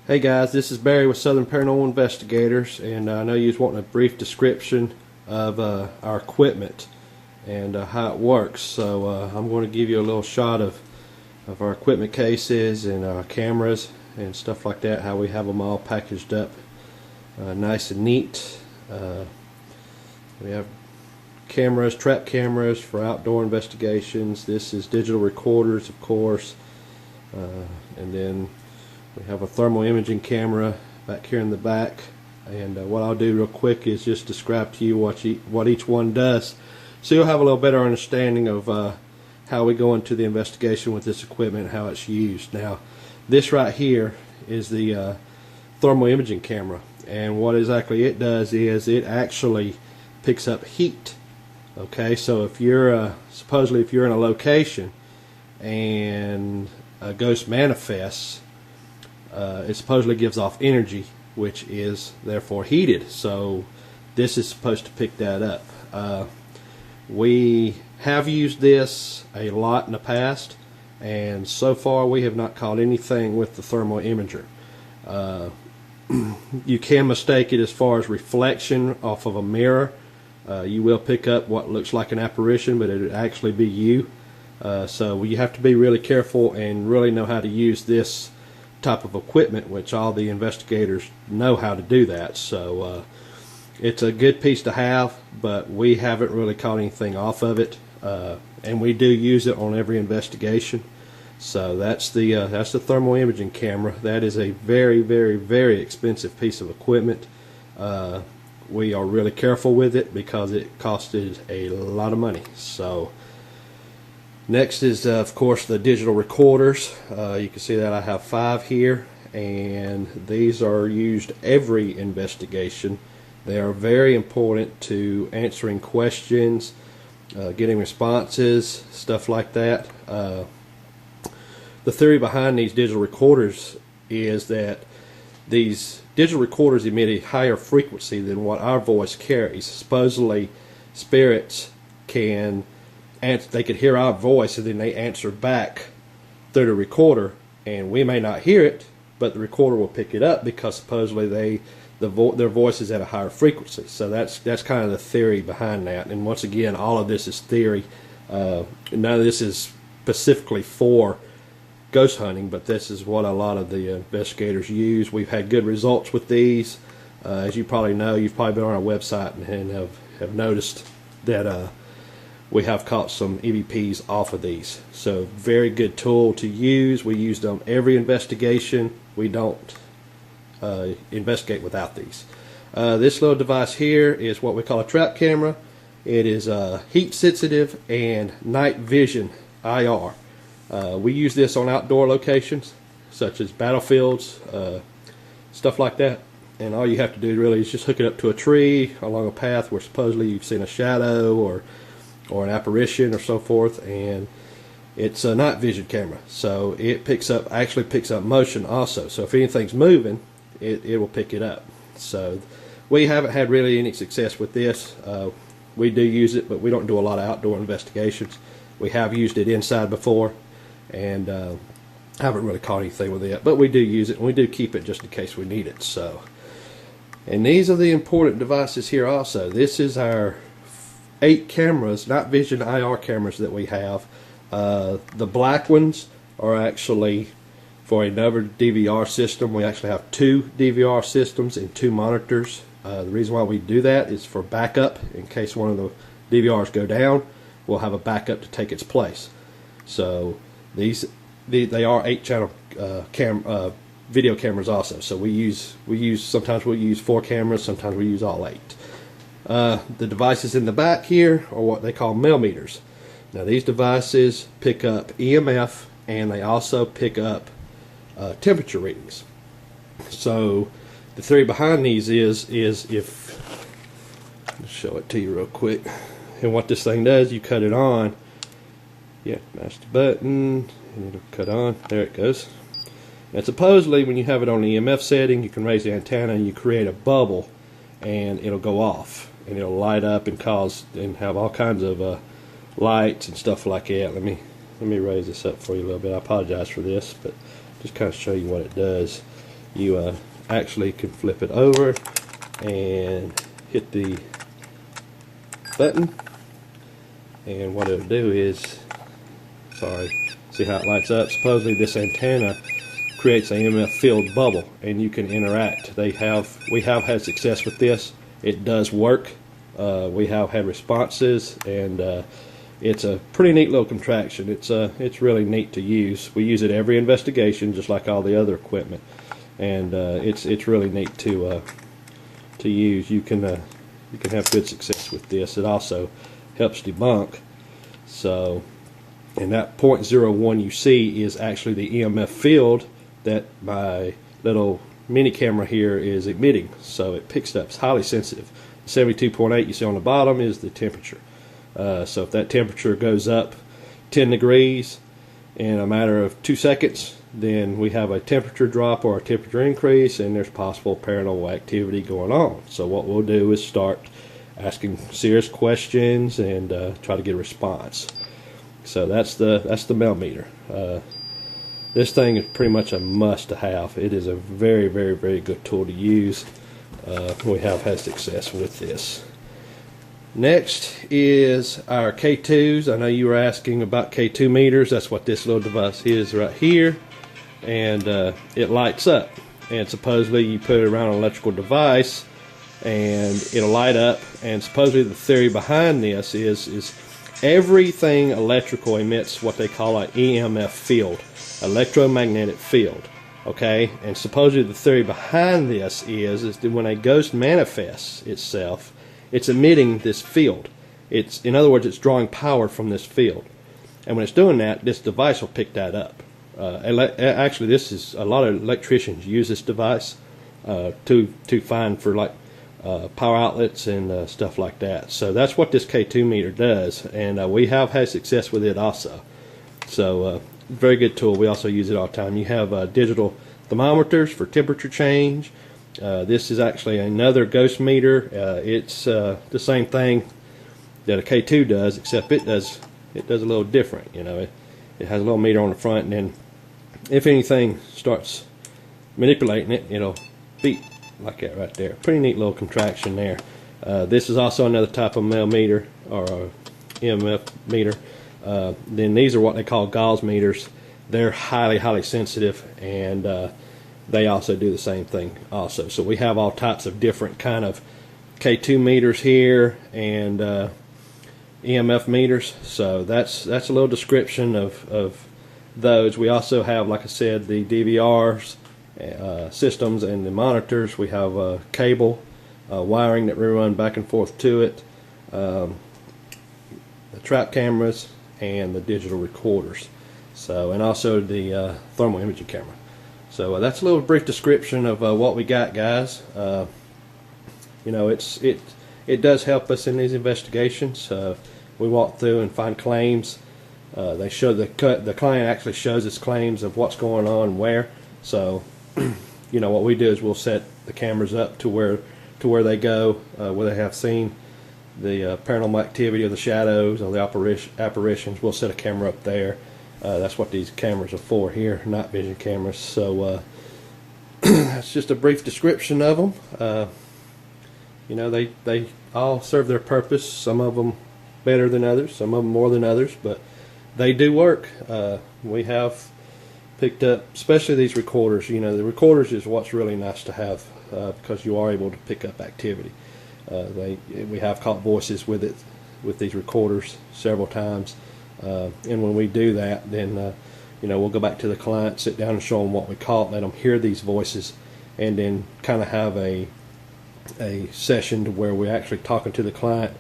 Hey guys, this is Barry with Southern Paranormal Investigators, and I know you was wanting a brief description of our equipment and how it works. So I'm going to give you a little shot of our equipment cases and our cameras and stuff like that, how we have them all packaged up nice and neat. We have cameras, trap cameras for outdoor investigations. This is digital recorders, of course, and then we have a thermal imaging camera back here in the back, and what I'll do real quick is just describe to you what each one does, so you'll have a little better understanding of how we go into the investigation with this equipment and how it's used. Now, this right here is the thermal imaging camera, and what exactly it does is it actually picks up heat. Okay, so if you're supposedly if you're in a location and a ghost manifests, it supposedly gives off energy, which is therefore heated. So this is supposed to pick that up. We have used this a lot in the past, and so far we have not caught anything with the thermal imager. You can mistake it as far as reflection off of a mirror. You will pick up what looks like an apparition, but it would actually be you. So you have to be really careful and really know how to use this type of equipment, which all the investigators know how to do that. So it's a good piece to have, but we haven't really caught anything off of it, and we do use it on every investigation. So that's the thermal imaging camera. That is a very, very, very expensive piece of equipment. We are really careful with it because it costed a lot of money. So next is of course the digital recorders. You can see that I have 5 here, and these are used every investigation. They are very important to answering questions, getting responses, stuff like that. The theory behind these digital recorders is that these digital recorders emit a higher frequency than what our voice carries. Supposedly spirits can they could hear our voice, and then they answer back through the recorder, and we may not hear it, but the recorder will pick it up because supposedly their voice is at a higher frequency. So that's kind of the theory behind that. And once again, all of this is theory. None of this is specifically for ghost hunting, but this is what a lot of the investigators use. We've had good results with these. As you probably know, you've probably been on our website and have noticed that we have caught some EVPs off of these. So very good tool to use. We use them every investigation. We don't investigate without these. This little device here is what we call a trap camera. It is heat sensitive and night vision IR. We use this on outdoor locations such as battlefields, stuff like that. And all you have to do really is just hook it up to a tree along a path where supposedly you've seen a shadow or an apparition or so forth, and it's a night vision camera, so it actually picks up motion also. So if anything's moving, it will pick it up. So we haven't had really any success with this. We do use it, but we don't do a lot of outdoor investigations. We have used it inside before, and haven't really caught anything with it, but we do use it, and we do keep it just in case we need it. So, and these are the important devices here also. This is our 8 cameras, night vision IR cameras that we have. The black ones are actually for another DVR system. We actually have 2 DVR systems and 2 monitors. The reason why we do that is for backup. In case one of the DVRs go down, we'll have a backup to take its place. So they are 8-channel video cameras also. So sometimes we'll use 4 cameras, sometimes we use all 8. The devices in the back here are what they call millimeters. Now these devices pick up EMF, and they also pick up temperature readings. So the theory behind these is if I'll show it to you real quick. And what this thing does, you cut it on. Yeah, mash the button, and it'll cut on. There it goes. And supposedly when you have it on the EMF setting, you can raise the antenna and you create a bubble, and it'll go off, and it'll light up and have all kinds of lights and stuff like that. Let me raise this up for you a little bit. I apologize for this, but just kind of show you what it does. You actually can flip it over and hit the button, and what it'll do is, see how it lights up? Supposedly this antenna creates an EMF field bubble, and you can interact. We have had success with this. It does work. We have had responses, and it's a pretty neat little contraction. It's really neat to use. We use it every investigation, just like all the other equipment, and it's really neat to use. You can have good success with this. It also helps debunk. So, and that 0.01 you see is actually the EMF field that my little mini camera here is emitting. So it picks up. It's highly sensitive. 72.8 you see on the bottom is the temperature. So if that temperature goes up 10 degrees in a matter of 2 seconds, then we have a temperature drop or a temperature increase, and there's possible paranormal activity going on. So what we'll do is start asking serious questions and try to get a response. So that's the Mel meter. This thing is pretty much a must-have. It is a very, very, very good tool to use. We have had success with this. Next is our K2s. I know you were asking about K2 meters. That's what this little device is right here. And it lights up. And supposedly you put it around an electrical device and it'll light up. And supposedly the theory behind this is everything electrical emits what they call an EMF field, electromagnetic field. Okay, and supposedly the theory behind this is that when a ghost manifests itself, it's emitting this field. In other words, it's drawing power from this field. And when it's doing that, this device will pick that up. Actually, this is a lot of electricians use this device to find for like power outlets and stuff like that. So that's what this K2 meter does, and we have had success with it also. So very good tool. We also use it all the time. You have digital thermometers for temperature change. This is actually another ghost meter. It's the same thing that a K2 does, except it does a little different. You know, it has a little meter on the front, and then if anything starts manipulating it, it'll beep like that right there. Pretty neat little contraction there. This is also another type of Mel meter or EMF meter. Then these are what they call Gauss meters. They're highly, highly sensitive, and they also do the same thing also. So we have all types of different kind of K2 meters here and EMF meters. So that's a little description of those. We also have, like I said, the DVRs systems and the monitors. We have cable wiring that we run back and forth to it, the trap cameras, and the digital recorders. So, and also the thermal imaging camera. So that's a little brief description of what we got, guys. You know, it does help us in these investigations. We walk through and find claims. They show the client actually shows us claims of what's going on and where. So, you know, what we do is we'll set the cameras up to where they go, where they have seen the paranormal activity or the shadows or the apparitions. We'll set a camera up there. That's what these cameras are for here, night vision cameras. So that's just a brief description of them. You know, they all serve their purpose. Some of them better than others, some of them more than others, but they do work. We have picked up, especially these recorders. You know, the recorders is what's really nice to have because you are able to pick up activity. We have caught voices with these recorders several times. And when we do that, then you know, we'll go back to the client, sit down and show them what we caught, let them hear these voices, and then kind of have a session to where we're actually talking to the client.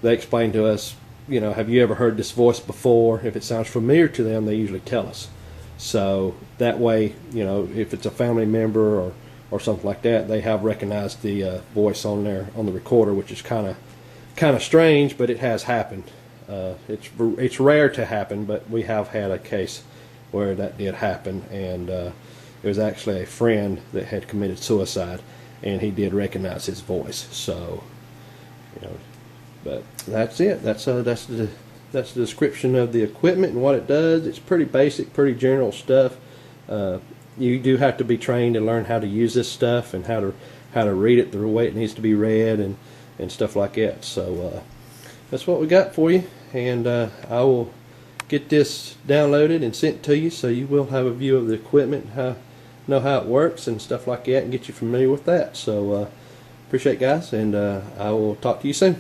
They explain to us, you know, have you ever heard this voice before? If it sounds familiar to them, they usually tell us. So that way, you know, if it's a family member or something like that, they have recognized the voice on the recorder, which is kind of strange, but it has happened. It's rare to happen, but we have had a case where that did happen, and it was actually a friend that had committed suicide, and he did recognize his voice. So, you know, but that's it. That's the description of the equipment and what it does. It's pretty basic, pretty general stuff. you do have to be trained to learn how to use this stuff and how to read it the way it needs to be read and stuff like that. So that's what we got for you, and I will get this downloaded and sent to you, so you will have a view of the equipment, know how it works and stuff like that, and get you familiar with that. So appreciate it, guys, and I will talk to you soon.